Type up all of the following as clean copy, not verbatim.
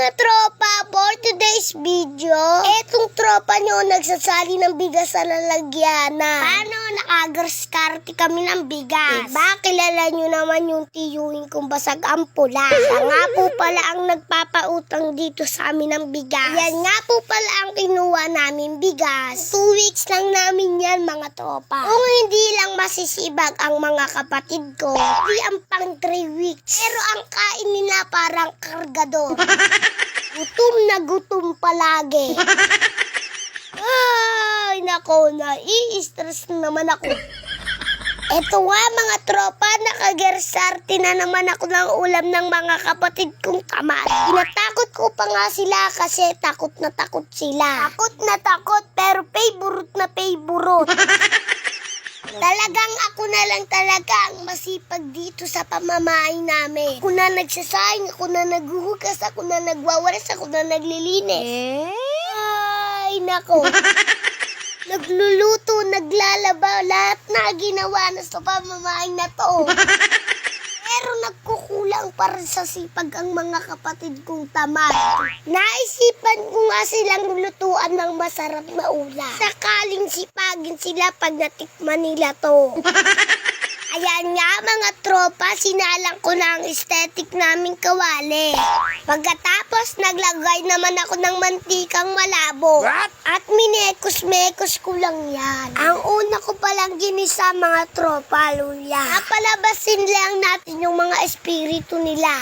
mga tropa, for today's video, etong tropa nyo nagsasali ng bigas sa lalagyanan. Paano nakagaskarte kami ng bigas? Diba, kilala nyo naman yung tiyuhin kung basag ang pula. Siya nga po pala ang nagpapautang dito sa amin ng bigas. Yan nga po pala ang kinuha namin bigas. 2 weeks lang namin yan mga tropa. Kung hindi lang masisibag ang mga kapatid ko, hindi ang pang 3 weeks. Pero ang kain nila parang kargador. Gutom na gutom palagi. Ay, nako, nai-stress naman ako. Eto nga mga tropa, nakagersarte na naman ako ng ulam ng mga kapatid kong tamad. Inatakot ko pa nga sila kasi takot na takot sila. Takot na takot pero favorite na favorite. Talagang ako na lang talaga ang masipag dito sa pamamahay namin. Ako na nagsasayang, ako na naghuhugas, ako na nagwawalis, ako na naglilinis. Ay, nako. Nagluluto, naglalaba, lahat na ginawa na sa pamamahay na to. Pero nagkukulang para sa sipag ang mga kapatid kong tamad. Naisipan ko nga silang lutuan ng masarap na ulam. Sakaling sipagin sila pag natikman nila to. Ayan nga mga tropa, sinalang ko na ang aesthetic naming kawali. Pagkatapos, naglagay naman ako ng mantikang malabo. At minekos-mekos ko lang yan. Ang una ko palang ginisa mga tropa, luya. Napalabasin lang natin yung mga espiritu nila.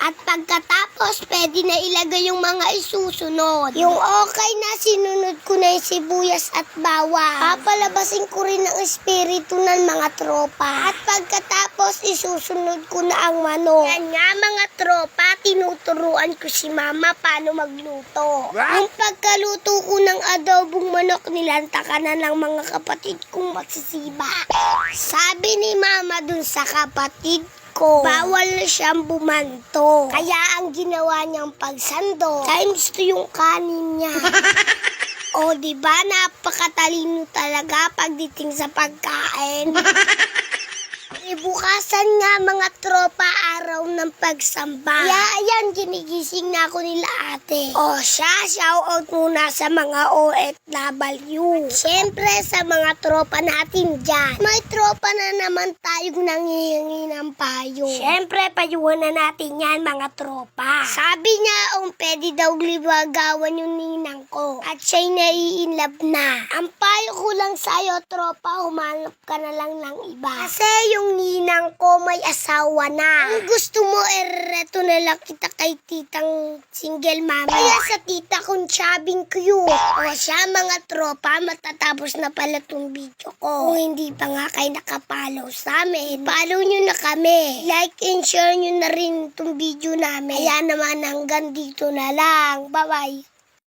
At pagkatapos, pwede na ilagay yung mga isusunod. Yung okay na, sinunod ko na yung sibuyas at bawang. Papalabasin ko rin ang espiritu ng mga tropa. At pagkatapos, isusunod ko na ang manok. Yan nga mga tropa, tinuturuan ko si mama paano magluto. Yung pagkaluto ko ng adobong manok, nilanta ka na ng mga kapatid kong magsisiba. Sabi ni mama dun sa kapatid ko, bawal na siyang bumanto. Kaya ang ginawa niyang pagsando, times 2 yung kanin niya. O diba, napakatalino talaga pagdating sa pagkain. Bukasan nga mga tropa, araw ng pagsamba. Kaya ayan, ginigising na ako nila ate. O siya, shoutout muna sa mga OFW. Siyempre sa mga tropa natin dyan. May tropa na naman tayong nangihingi ng payo. Siyempre, payuhan na natin yan mga tropa. Sabi niya, pwede daw libagawan yung ninang ko. At siya'y nai-inlove na. Ang payo ko lang sa'yo, tropa, humanap ka na lang ng iba. Kasi yung ninang ko may asawa na. Kung gusto mo, reto na lang kita kay titang single mami. Kaya sa tita kong chabing cute. O siya mga tropa, matatapos na pala tong video ko. Kung hindi pa nga kayo nakapollow sa amin, follow nyo na kami. Like and share nyo na rin tong video namin. Kaya naman hanggang dito na lang. Bye-bye.